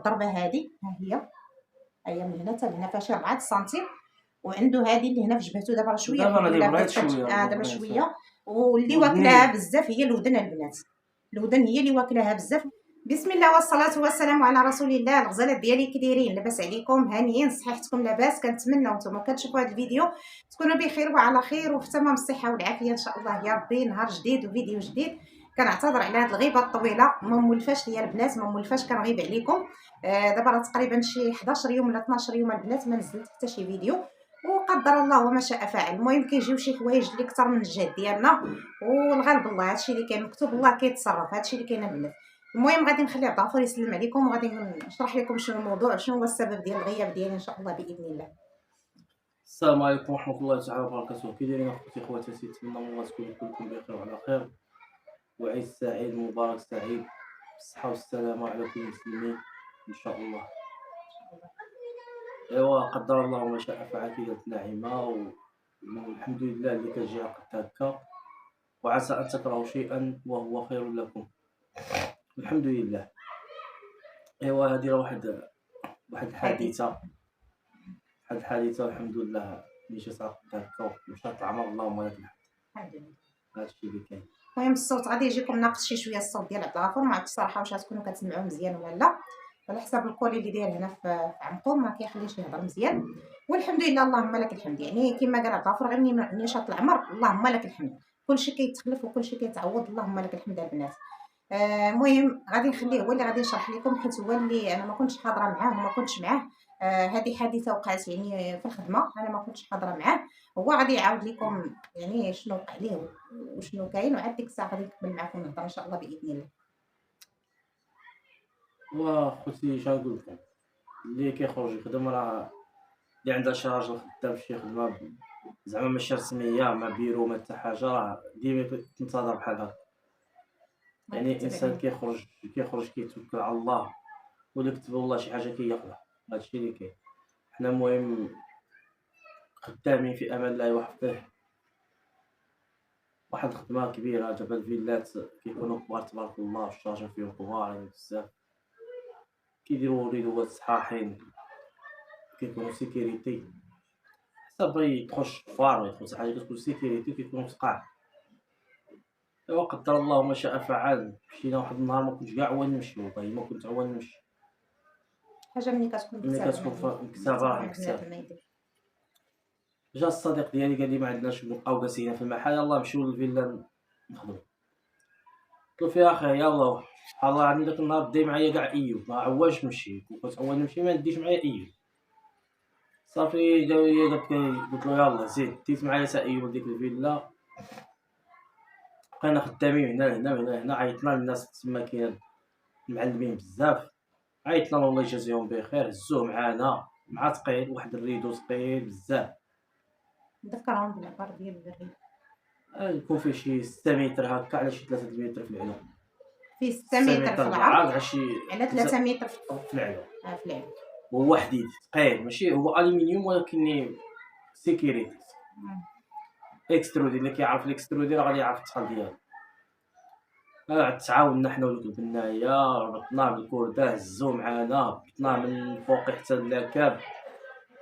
الضربه هذه ها هي من هنا حتى لهنا فيها شي 4 سنتيم، وعنده هذه اللي هنا في جبهته دابا راه شويه دابا شويه واللي واكلاها بزاف هي الودن البنات. الودن هي اللي واكلاها بزاف. بسم الله والصلاه والسلام على رسول الله. الغزالات ديالي كي دايرين؟ لاباس عليكم؟ هانيين؟ صحيحتكم لاباس؟ كنتمنى وانتم كتشوفوا هذا الفيديو تكونوا بخير وعلى خير وفي تمام الصحه والعافيه ان شاء الله يا ربي. نهار جديد وفيديو جديد. كنعتذر على هذه الغيبه الطويله، ما مولفاش ليا البنات، ما مولفاش كنغيب عليكم. دابا راه تقريبا شي 11 يوم ولا 12 يوم البنات ما نزلت حتى شي فيديو، وقدر الله وما شاء فعل. المهم كيجيو شي حوايج اللي اكثر من الجهد ديالنا، والغالب الله هادشي اللي كان مكتوب الله كيتصرف، هادشي اللي كاين البنات. المهم غادي نخلي عبد الغفور يسلم عليكم وغادي نشرح لكم شنو الموضوع، شنو هو السبب ديال الغياب ديالي ان شاء الله باذن الله. السلام عليكم ورحمه الله تعالى وبركاته. كي دايرين اخوتي خواتاتي؟ نتمنى من الله تكونوا كلكم بخير وعلى خير، وعيد سعيد مبارك سعيد بالصحه والسلامه على كل المسلمين ان شاء الله. ايوا قدر الله ما شاء فعل. كي دارت ناعمه والحمد لله اللي كتجي قد هكا، وعسى ان تكرهوا شيئا وهو خير لكم الحمد لله. ايوا هذه راه واحد الحادثه الحمد لله اللي جات قد هكا ومشات العمر اللهم لك الحمد. هادشي اللي كاين. المهم الصوت غادي يجيكم ناقص شويه الصوت ديال عبد الغفور، ما عرفتش الصراحه واش غتكونوا كتسمعوه مزيان ولا لا، على حساب الكولي اللي داير هنا في عنقو ما كيخليش يهضر مزيان. والحمد لله اللهم لك الحمد. يعني كما قال عبد الغفور غير مني شاط العمر اللهم لك الحمد. كلشي كيتخلف وكلشي كيتعوض اللهم لك الحمد البنات. المهم غادي نخليه هو اللي غادي يشرح لكم، حيت هو اللي انا ما كنتش حاضره معاه وما كنتش معاه. هذه حادثه وقعت يعني في الخدمه، انا ما كنتش حاضره معاه. هو غادي يعاود لكم يعني شنو وقع ليه وشنو كاين، وعاد ديك الساعه غادي نكمل معكم الهضره ان شاء الله باذن الله. وخوتي اش نقول لكم، اللي كيخرج يخدم راه اللي عندها شي راجل خدام في شي خدمه زعما ماشي رسميه مع بيرو ما حتى حاجه، راه ديما تنتظر بحال هكا. يعني الانسان كيخرج كيتوكل على الله، ولا كتب الله شي حاجه كياخذها. هادشي اللي كاين. حنا المهم خدامين في امان الله وحفظه. واحد الخدمه كبيره، دابا الفيلات كيكونوا كبار تبارك الله، الشارجه فيهم كبار يعني بزاف، كيديروا ريدوات صحاحين، كيكونوا سيكيريتي حسب يدخلش فار ولا يدخل حاجه كتكون سيكيريتي كيكونوا تقاع. ايوا قدر الله ما شاء فعل. مشينا واحد النهار ما كنتش كاع عوان نمشي، والله ما كنت عوان نمشي. حاجه ملي كتكون مكتابه راه مكتابه. جا الصديق ديالي قال لي ما عندناش نبقاو جالسين في المحل، يلاه نمشيو للفيلا نخدمو. قلت له في اخي يلاه سبحان الله، عندي داك النهار داي معايا كاع ايوب، ما عواش نمشي، كنت عوان نمشي ما نديش معايا ايوب. صافي جا ليا قلت له يلاه زيد، ديت معايا تا ايوب لديك الفيلا. بقينا خدامين هنا عيطنا للناس تما كاين معلمين بزاف، عيطنا لهم الله يجازيهم بخير، هزوه معانا مع ثقيل، واحد الريدو ثقيل بزاف. نذكرهم بالعبار ديال الريدو يكون فيه شي 6 متر هكا على شي 3 متر في العلو. فيه 6 متر في العرض على 3 متر في العلو. في العلو. وهو حديد ثقيل، ماشي هو الومنيوم ولكن سيكيريتي اكسترودي. اللي كيعرف الاكسترودي راه غادي يعرف الدخل ديالو. تعاوننا حنا ولوك البنايه، ربطناه بالكورده، هزو معانا، هبطناه من فوق حتى اللاكاب،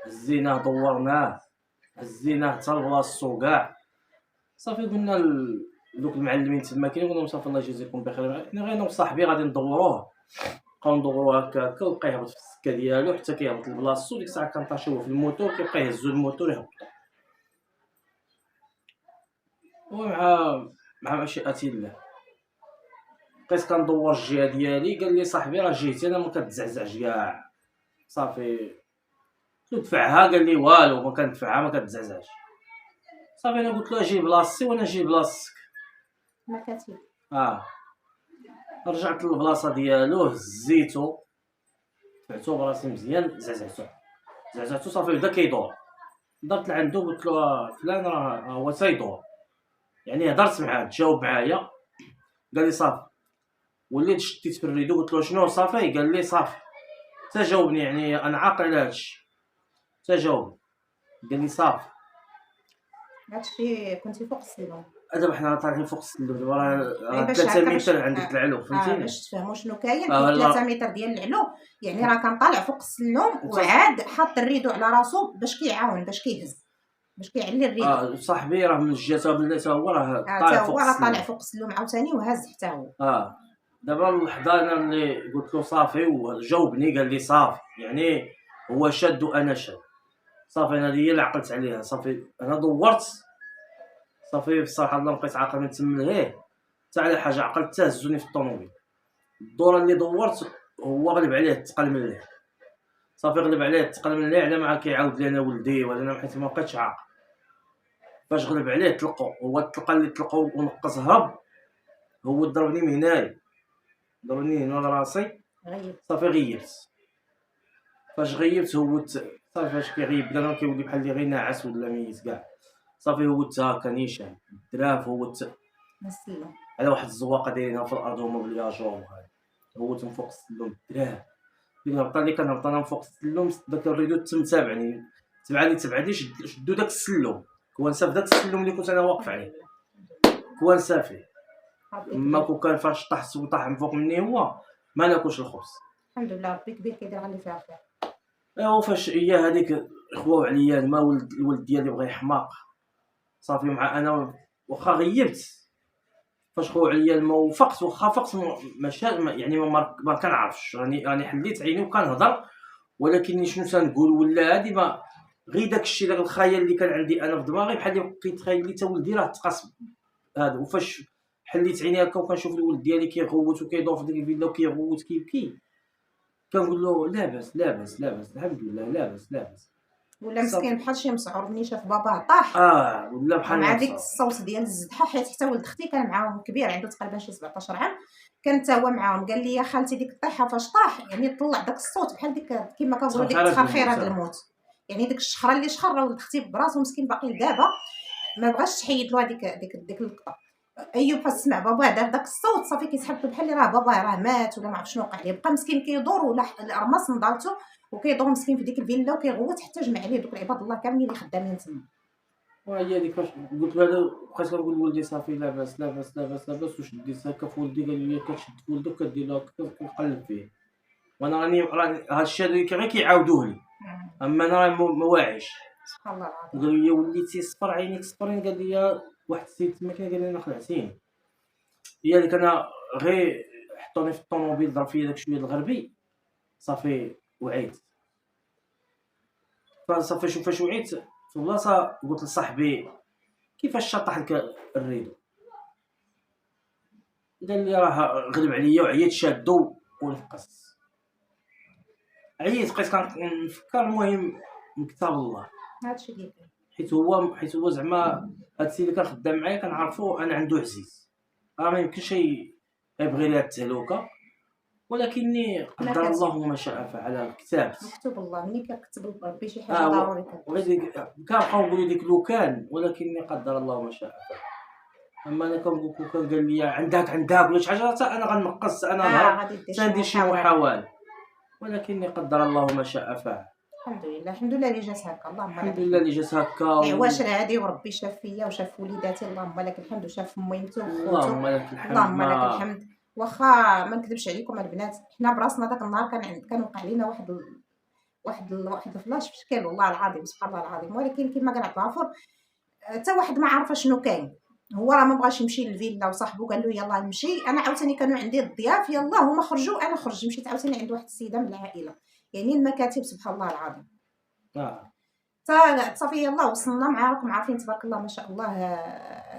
هزيناه دورناه، هزيناه حتى لبلاصتو كاع. صافي قلنا لدوك المعلمين تما كاين، قلنا لهم صافي الله يجازيكم بخير، حنا غير انا وصاحبي غادي ندوروه، بقاو ندوروه هكا ولقى يهبط في السكه ديالو حتى كيهبط لبلاصتو. ديك الساعه كنطاشيوه في الموتور، كيبقى يهزو الموتور يهبط. ومع مشيئة الله بقيت كندور الجهه ديالي، قال لي صاحبي راه جهتي انا ما كتزعزعش كاع. صافي دفعها، قال لي والو ما كندفعها ما كتزعزعش. صافي انا قلت له اجي بلاصتي وانا نجي بلاصتك ما كتب. رجعت للبلاصه ديالو، هزيتو دفعتو براسي مزيان، زعزعتو صافي بدا كيدور. درت لعندو قلت له فلان راه هو تيدور، يعني هضرت معاه تجاوب معايا. قال لي صافي. وليت شديت في الريدو قلت له شنو صافي؟ قال لي صافي تجاوبني، يعني انا عاقل على هادشي تجاوب. قال لي صافي. هادشي كنتي فوق السلم. دابا حنا طالعين فوق السلم دابا راه 3 متر عندك العلو فهمتيني. باش تفهموا شنو كاين 3 متر ديال العلو، يعني راه كنطالع فوق السلم وعاد حاط الريدو على راسو باش كيعاون باش كيهز باش كيعلي الريدو. صاحبي راه من الجهه بلاتي هو راه طالع فوق السلم عاوتاني وهز حتى هو. دابا اللحظه انا اللي قلت له صافي وجاوبني قال لي صافي، يعني هو شاد وانا شاد صافي. انا هي اللي عقلت عليها صافي. انا دورت صافي بصراحه الله بقيت عاقل من تما لهيه حتى على حاجه عقلت تهزوني في الطوموبيل. الدوره اللي دورت هو غلب عليه الثقل من الليل صافي، غلب عليه الثقل من الليل على ما كيعاود لي انا ولدي ولا انا حيت ما بقيتش عاقل. فاش غلب عليه طلقو، هو الطلقه اللي طلقو ونقص هرب، هو ضربني من هنايا، ضربني هنا راسي صافي غيبت. فاش غيبت هو صافي فاش كيغيب بدا كيولي بحال اللي غير ناعس ولا ميت كاع صافي. هو هكا نيشان الدراف هو على واحد الزواقه دايرينها في الارض هما بالياجور هو من فوق السلم الدراف. ديك الهبطه اللي كنهبط انا من فوق السلم داك الريدو تم تابعني تبعني شدو داك السلم كوانسا في داك السلم اللي كنت انا واقف عليه كوانسا فيه. ما كون كان فاش طاح من فوق مني هو ما ناكلش الخبز. الحمد لله ربي كبير كيدير على اللي فيها خير. ايوا فاش هي هذيك خواو عليا ما الولد ديالي بغى يحماق صافي مع انا واخا غيبت. فاش خواو عليا الماء وفقت واخا فقت يعني ما كنعرفش راني حليت عيني وكنهضر، ولكن شنو تنقول ولا هادي ما غير داكشي داك الخيال اللي كان عندي انا في دماغي بحال اللي كيتخيل لي تا ولدي راه تقاس هذا. وفاش حليت عيني هكا وكنشوف الولد ديالي كيغوت وكيدور في ديك الفيلا وكيغوت كيبكي كنقول له لاباس لاباس لاباس الحمد لله لاباس لاباس. ولا مسكين بحال شي مسعور ملي شاف باباه طاح ولا بحال مع ديك الصوت ديال الزدحه، حيت حتى ولد اختي كان معاهم كبير عنده تقريبا شي 17 عام كان حتى هو معاهم. قال لي يا خالتي ديك الطيحه فاش طاح يعني طلع داك الصوت بحال ديك كما كنقولوا ديك التخرخيره ديال الموت، يعني ديك الشخره اللي شخر ولد اختي براسو مسكين باقي لدابا ما بغاش تحيد له ديك اللقطه. ايوب فاش سمع باباه دار داك الصوت صافي كيسحب بحال اللي راه باباه راه مات ولا ما عرف شنو وقع ليه. بقى مسكين كيدور ولا الرماس نضالته وكيدور مسكين في ديك الفيلا وكيغوت حتى جمع عليه دوك العباد الله كاملين اللي خدامين تما. وهي هذيك فاش قلت له بقيت كنقول لولدي صافي لاباس لاباس لاباس لاباس وشديت هكا في ولدي قال لي كتشد في ولدك كدير له كنقلب فيه وانا راني هادشي هذا غير كيعاودوه لي اما انا راني ما واعيش. سبحان الله العظيم. قال لي وليتي صفر عينيك صفرين. قال لي واحد السيد تما كان قال لي انا خلعتيني. هي اللي انا غير حطوني في الطوموبيل ضرب فيا داك شويه الغربي صافي وعيت. فصافي شوف فاش وعيت في بلاصه قلت لصاحبي كيفاش شطح لك الريدو. قال لي راه غلب عليا وعييت شادو ونقص. عييت بقيت كنفكر المهم من كتاب الله هادشي اللي كاين حيت هو زعما هاد السيد اللي كان خدام معايا كنعرفو انا عنده عزيز راه ما يمكنش يبغي لي هاد التهلوكه، ولكني قدر الله ما شاء فعل. كتابت مكتوب الله ملي كتب ربي شي حاجه ضروري كنبقاو نقولوا ديك لو كان، ولكني قدر الله ما شاء فعل. اما انا كنقول كان قال لي عندك ولا شي حاجه حتى انا غنقص انا نهار ندير شي محاول، ولكني قدر الله ما شاء فعل. الحمد لله اللي جات هكا. اللهم الحمد لله اللي جات هكا عواشر هادي وربي شاف فيا وشاف وليداتي اللهم لك الحمد وشاف ميمتو وخوتو اللهم لك الحمد. واخا ما نكذبش عليكم البنات حنا براسنا داك النهار كان وقع لينا واحد الفلاش في شكل والله العظيم سبحان الله العظيم. ولكن كما قال عبد الغفور حتى واحد ما عارفه شنو كاين، هو راه ما بغاش يمشي للفيلا وصاحبو قال له يلاه نمشي. انا عاوتاني كانوا عندي الضياف يلاه هما خرجوا انا خرجت مشيت عاوتاني عند واحد السيده من العائله، يعني المكاتب سبحان الله العظيم. صافي يلاه وصلنا مع راكم عارفين تبارك الله ما شاء الله.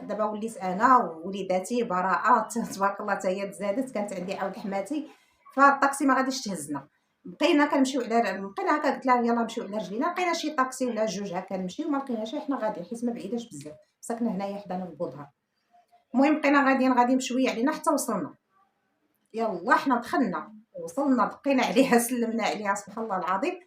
دابا وليت انا ووليداتي براءه تبارك الله حتى هي تزادت. كانت عندي عاود حماتي فالطاكسي ما غاديش تهزنا، بقينا كنمشيو بقينا هكا قلت لها يلاه نمشيو على رجلينا. لقينا شي طاكسي ولا جوج هكا نمشيو ما لقيناش حنا غاديين حيت ما بعيداش بزاف ساكنه هنايا حدانا في بودهار. المهم بقينا غاديين بشويه علينا حتى وصلنا. يلا حنا دخلنا وصلنا دقينا عليها سلمنا عليها سبحان الله العظيم.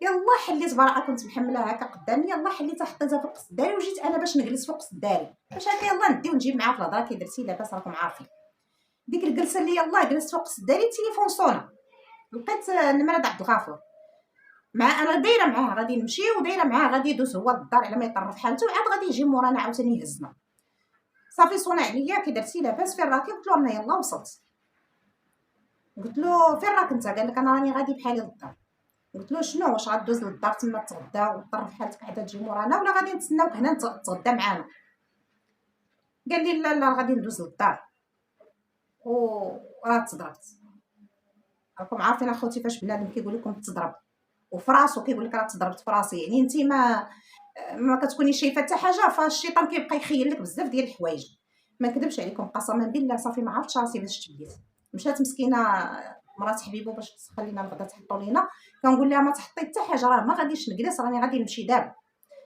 يلا حليت براءه كنت محمله هكا قدامي يلا حليتها حطيتها فوق السداري وجيت انا باش نجلس فوق السداري باش هكا يلا ندي ونجيب معاه في الهضره كي درتي لاباس راكم عارفين. ديك الجلسه اللي يلا جلست فوق السداري التليفون صونا لقيت نمره عبد الغفور مع انا دايره معاه غادي نمشي ودايره معاه غادي يدوز هو للدار على ما يطرف حالته وعاد غادي يجي مورانا عاوتاني يهزنا. صافي صونا عليا كي درتي لاباس فين راكي؟ قلت له انا يلاه وصلت. قلت له فين راك انت؟ قال لك انا راني غادي بحالي للدار. قلت له شنو واش غدوز للدار تما تغدا وتضر بحالتك عاد تجي مورانا ولا غادي نتسناوك هنا تغدا معانا؟ قال لي لا لا غادي ندوز للدار وراه تضربت. راكم عارفين اخوتي فاش بنادم كيقول لكم تضرب وفراسو كيقول لك راه تضربت فراسي، يعني انت ما كتكوني شايفه حتى حاجه، فالشيطان كيبقى يخيل لك بزاف ديال الحوايج. ما نكذبش عليكم قسما بالله صافي ما عرفتش راسي باش تبديت. مشات مسكينه مرات حبيبو باش تخلينا الغدا تحطوا لينا، كنقول لها ما تحطي حتى حاجه راه ما غاديش نجلس راني غادي نمشي دابا.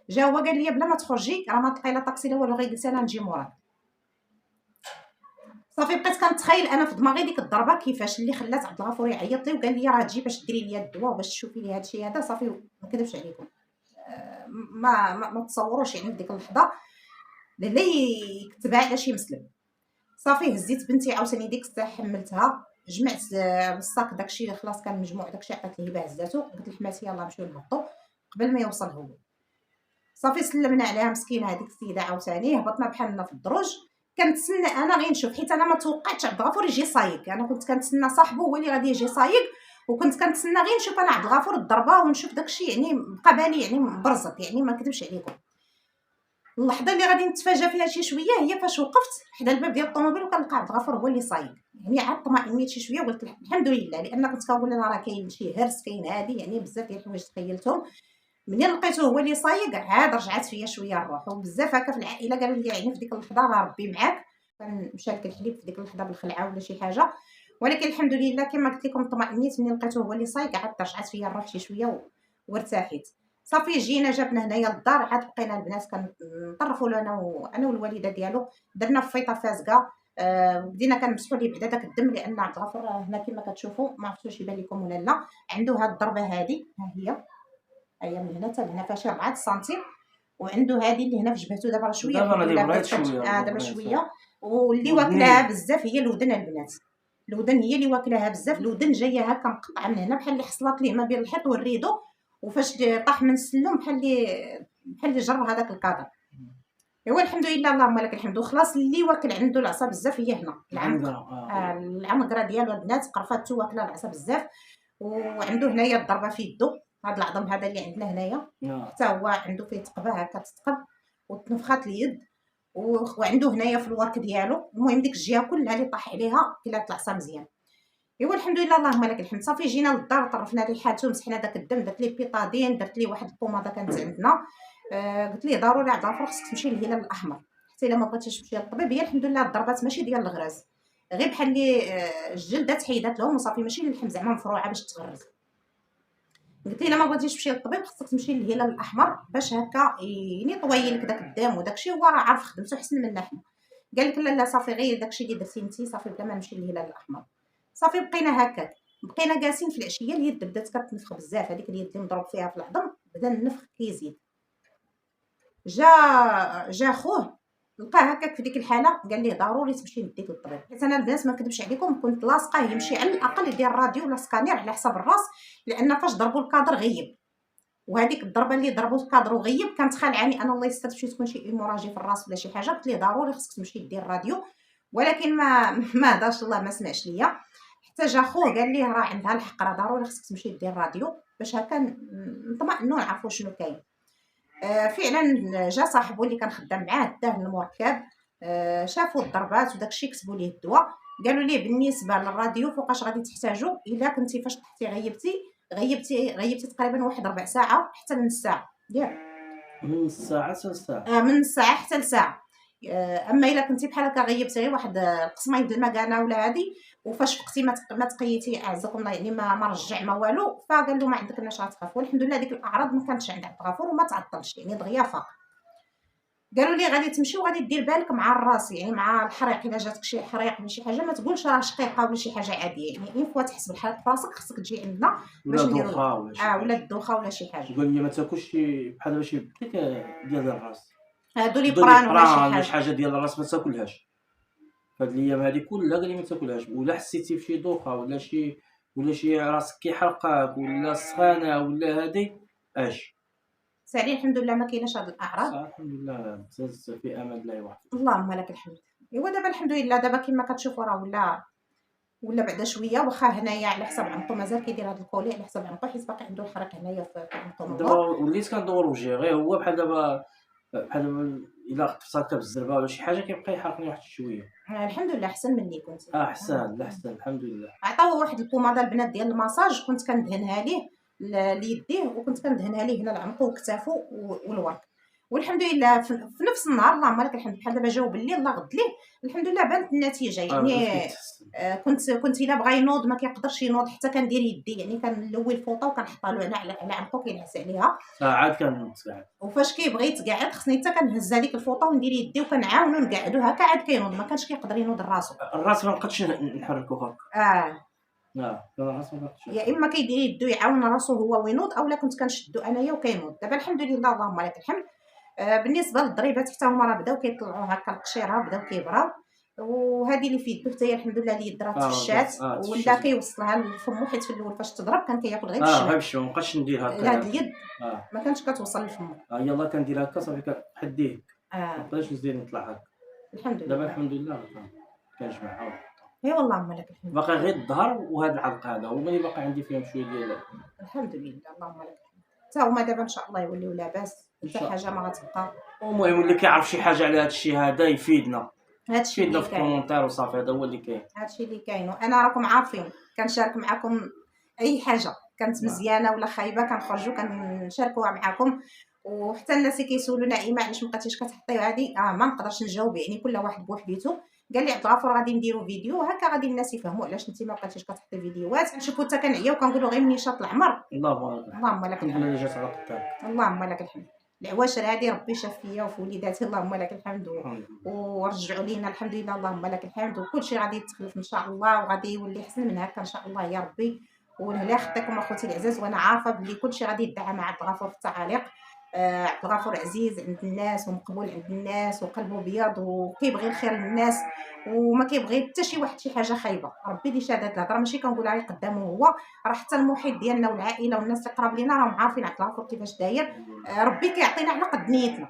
جا هو قال لي بلا ما تخرجي راه ما تلقاي لا طاكسي لا والو، غير جلسي انا نجي موراك. صافي بقيت كنتخيل انا في دماغي ديك الضربه كيفاش اللي خلات عبد الغفور يعيط لي وقال لي راه تجي باش ديري لي الدواء وباش تشوفي لي هادشي هذا. صافي ما نكذبش عليكم ما تصوروش يعني في ديك اللحظه لا يكتبها على شي مسلم. صافي هزيت بنتي عاوتاني ديك الساعه حملتها، جمعت بالصاك داكشي خلاص كان مجموع داكشي عطات الهبه هزاتو، قلت لحماتي يلاه نمشيو نهبطو قبل ما يوصل هو. صافي سلمنا عليها مسكينه هذيك السيده عاوتاني، هبطنا بحالنا في الدروج. كنتسنى انا غير نشوف، حيت انا ما توقعتش عبد الغفور يجي صايق، انا كنت كنتسنى صاحبه هو اللي غادي يجي صايق، وكنت كنتسنى غير نشوف انا عبد الغفور الضربه ونشوف داكشي، يعني بقى بالي يعني مبرزط، يعني ما نكذبش عليكم. اللحظه اللي غادي نتفاجا فيها شي شويه هي فاش وقفت حدا الباب ديال الطوموبيل وكنلقى عبد الغفور هو اللي صايق، يعني عاد طمأنيت شي شويه وقلت الحمد لله، لان كنت كنقول انا راه كاين شي هرس كاين هادي، يعني بزاف ديال الحوايج تخيلتهم. منين لقيته هو اللي صايق عاد رجعت فيا شويه الروح، وبزاف هكا في العائله قالوا لي يعني في ديك اللحظه راه ربي معاك، كان مشى لك الحليب في ديك اللحظه بالخلعه ولا شي حاجه، ولكن الحمد لله كما قلت لكم طمأنيت منين لقيته هو اللي صايق، عاد رجعت فيا الروح شي شويه وارتاحيت. صافي جينا جابنا هنايا للدار، عاد بقينا البنات كنطرفوا له انا والوالده ديالو، درنا في فيطه فازقه. بدينا كنمسحوا ليه بعدا داك الدم، لان عبد الغفور هنا كما كتشوفوا ما عرفتوش يبان لكم ولا لا، عنده هاد الضربه هادي ها هي من هنا حتى لهنا فيها شي 4 سنتيم، وعنده هادي اللي هنا في جبهتو دابا راه شويه دابا شويه، واللي واكلاها بزاف هي الودن البنات. الودن هي اللي واكلاها بزاف، الودن جايه هكا مقطعه من هنا بحال اللي حصلات ليه ما بين الحيط والريدو، وفاش طاح من السلم بحال اللي جر هذاك الكادر. ايوا الحمد لله اللهم لك الحمد. وخلاص اللي واكل عنده العصا بزاف هي هنا العنقره ديالو البنات، قرفاتو واكله العصا بزاف، وعنده هنايا الضربه في يدو، هذا العظم هذا اللي عندنا هنايا حتى هو عنده فيه تقبه هكا تتقب وتنفخات اليد، وعنده هنايا في الورك ديالو. المهم ديك الجهه كلها اللي طاح عليها كلات العصا مزيان. ايوا الحمد لله اللهم لك الحمد. صافي جينا للدار طرفنا ليه حالته، مسحنا داك الدم، درت ليه بيطادين، درت ليه واحد البوماده كانت عندنا. قلت ليه ضروري عبد الغفور خصك تمشي للهلال الاحمر، حتى الا ما بغيتيش تمشي للطبيب. هي الحمد لله الضربات ماشي ديال الغراز، غير بحال اللي الجلده تحيدات لهم وصافي، ماشي اللحم زعما مفروعه باش تغرز. قلت ليه الا ما بغيتيش تمشي للطبيب خصك تمشي للهلال الاحمر باش هكا يعني طوي لك داك الدم وداكشي، هو راه عارف خدمته حسن منا حنا. قال لك لا لا صافي غير داكشي اللي درتي انت صافي بلا ما نمشي للهلال الاحمر. صافي بقينا هكاك، بقينا جالسين في العشيه، اليد بدات كتنفخ بزاف، هذيك اليد اللي مضروب فيها في العظم بدا النفخ كيزيد. جا خوه لقاه هكاك في ديك الحاله، قال ليه ضروري تمشي نديك للطبيب. حيت انا البنات ما نكذبش عليكم كنت لاصقه يمشي على الاقل يدير راديو ولا سكانير على حساب الراس، لان فاش ضربوا الكادر غيب، وهذيك الضربه اللي ضربوا الكادر وغيب كانت خالعاني انا، الله يستر تمشي تكون شي هيموراجي في الراس ولا شي حاجه. قلت ليه ضروري خصك تمشي دير راديو، ولكن ما هداش الله، ما سمعش ليا. حتى جا خوه قال ليه راه عندها الحق، راه ضروري خصك تمشي دير راديو باش هكا نطمئنوا نعرفوا شنو كاين. فعلا جا صاحبو اللي كان خدام معاه داه المركب، شافوا الضربات وداكشي، كتبوا ليه الدواء، قالوا ليه بالنسبه للراديو فوقاش غادي تحتاجوا، الا كنتي فاش طحتي غيبتي تقريبا واحد ربع ساعه حتى لنص ساعه ياك، من نص ساعه حتى لساعه، من نص ساعه حتى لساعه. اما الا كنتي بحال هكا غيبتي غير واحد قسمين د المكانه ولا هادي، وفاش فقتي ما تقيتي اعزكم الله، يعني ما رجع ما والو، فقال له ما عندك علاش غتخاف. والحمد لله ديك الاعراض ما كانتش عند عبد الغفور وما تعطلش، يعني دغيا فاق. قالوا لي غادي تمشي وغادي دير بالك مع الراس، يعني مع الحريق، الا جاتك شي حريق ولا شي حاجه ما تقولش راه شقيقه ولا شي حاجه عاديه، يعني اين فوا تحس بالحريق فراسك خصك تجي عندنا باش نديرو ولا الدوخه ولا شي حاجه. قال لي ما تاكلش بحال باش يبقيك ديال الراس، هادو لي بران ولا شي حاجه ديال الراس ما تاكلهاش. فهاد الايام هادي كلها قال لي ما تاكلهاش، ولا حسيتي بشي دوخه ولا شي راسك كيحرقك ولا سخانه ولا هادي اش سالي الحمد لله ما كايناش هاد الاعراض. الحمد لله بزاف في امان الله واحد. اللهم لك الحمد. ايوا دابا الحمد لله دابا كما كتشوفوا راه ولا بعدا شويه، واخا هنايا على حساب عنقو مازال كيدير هاد الكولي على حساب عنقو، حيت باقي عنده الحرق هنايا في عنقو. دابا وليت كندور وجهي غير هو بحال دابا الا خطفتها بالزربه ولا شي حاجه كيبقى يحرقني واحد شويه. الحمد لله احسن مني كنت. احسن الحمد لله. عطاوه واحد البوماده البنات ديال الماساج، كنت كندهنها ليه ليديه، وكنت كندهنها ليه هنا لعنقو وكتافو والورك، والحمد لله في نفس النهار اللهم لك الحمد. بحال دابا جاو بالليل الله غد ليه الحمد لله بانت النتيجه. يعني كنت الا بغا ينوض ما كيقدرش ينوض، حتى كندير يدي يعني كنلوي الفوطه وكنحطها له هنا على عنقو كينعس عليها عاد كنتقعد، وفاش كيبغي يتقعد خصني حتى كنهز هذيك الفوطه وندير يدي وكنعاونو نقعدو هكا عاد كينوض. ما كانش كيقدر ينوض راسو. الراس ما نقدش نحركو هكا. الراس ما نقدش. يا اما كيدير يدو يعاون راسو هو وينوض، اولا كنت كنشدو انايا وكينوض. دابا الحمد لله اللهم لك الحمد. بالنسبه للضريبات حتى هما راه بداو كيطلعوا هكا القشيره، بداو كيبراو، وهذه اللي في يدو حتى هي الحمد لله اللي يدرات تفشات ولا كيوصلها لفمو، حيت في الاول فاش تضرب كان كياكل غير بالشمال. ما بقاش ندير هكا هاد اليد ما كانتش كتوصل لفمو. يلاه كندير هكا صافي كحديه. ما نقدرش نزيد نطلع هكا. الحمد لله دابا الحمد لله كنجمعها. اي والله اللهم لك الحمد. باقي غير الظهر وهذا العلق هذا هما اللي باقي عندي فيهم شويه ديال. الحمد لله اللهم لك الحمد. حتى هما دابا ان شاء الله يوليو لاباس، حتى حاجه ما غتبقى. المهم اللي كيعرف شي حاجه على هذا الشيء هذا يفيدنا. هادشي اللي في الكومونتير وصافي، هذا هو اللي كاين. هادشي اللي كاين، وانا راكم عارفين كنشارك معكم اي حاجه كانت مزيانه ولا خايبه كنخرجوا كنشاركوها معكم. وحتى الناس اللي كيسولوا نعيمه علاش ما بقيتيش كتحطيو هذه، ما نقدرش نجاوب يعني كل واحد بوحديته. قال لي عبد الغفور غادي نديروا فيديو هكا غادي الناس يفهموا علاش انت ما بقيتيش كتحطي فيديوهات. نشوفوا حتى كنعيا وكنقولوا غير منين شاط العمر. اللهم لك الحمد. جات على قدام. اللهم لك الحمد. العواشر هذه ربي شاف فيا وفي وليداتي اللهم لك الحمد، ورجعوا لينا الحمد لله اللهم لك الحمد. وكل شيء غادي يتخلف ان شاء الله وغادي يولي احسن من هكا ان شاء الله يا ربي. ولهلا خداكم اخوتي العزاز، وانا عارفه بلي كل شيء غادي يدعى مع عبد الغفور في التعاليق. عبد الغفور عزيز عند الناس ومقبول عند الناس وقلبه بيض وكيبغي الخير للناس وما كيبغي حتى شي واحد شي حاجه خايبه. ربي اللي شاد هاد الهضره ماشي كنقولها غير قدامه هو، راه حتى المحيط ديالنا والعائله والناس اللي قراب لينا راهم عارفين عبد الغفور كيفاش داير. ربي كيعطينا على قد نيتنا.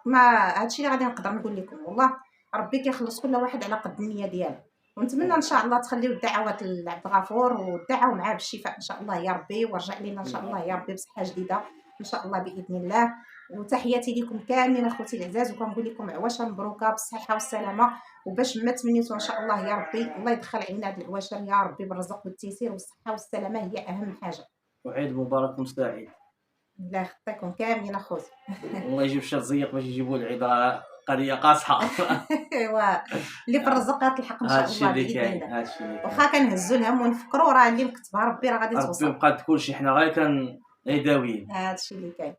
ما هادشي اللي غادي نقدر نقول لكم، والله ربي كيخلص كل واحد على قد النيه ديالو. ونتمنى ان شاء الله تخليو الدعوات لعبد الغفور ودعوا معاه بالشفاء ان شاء الله يا ربي، ورجع لينا ان شاء الله يا ربي بصحه جديده ان شاء الله باذن الله. وتحياتي لكم كاملين اخوتي العزاز، وكنقول لكم عواشر مبروكه بالصحه والسلامه، وباش ما تمنيتوا ان شاء الله يا ربي الله يدخل علينا هاد العواشر يا ربي بالرزق والتيسير والصحه والسلامه هي اهم حاجه. وعيد مبارك وسعيد. الله يخطيكم كاملين اخوتي. الله يجيب شي تزيق باش يجيبوا العيد، راه قضيه قاصحه. ايوا اللي في الرزق غتلحق ان شاء الله باذن الله. هادشي اللي كاين. واخا كنهزوا الهم ونفكروا راه اللي مكتبها ربي راه غادي توصل. ربي بقى كلشي حنا غير كنداويين. هادشي اللي كاين.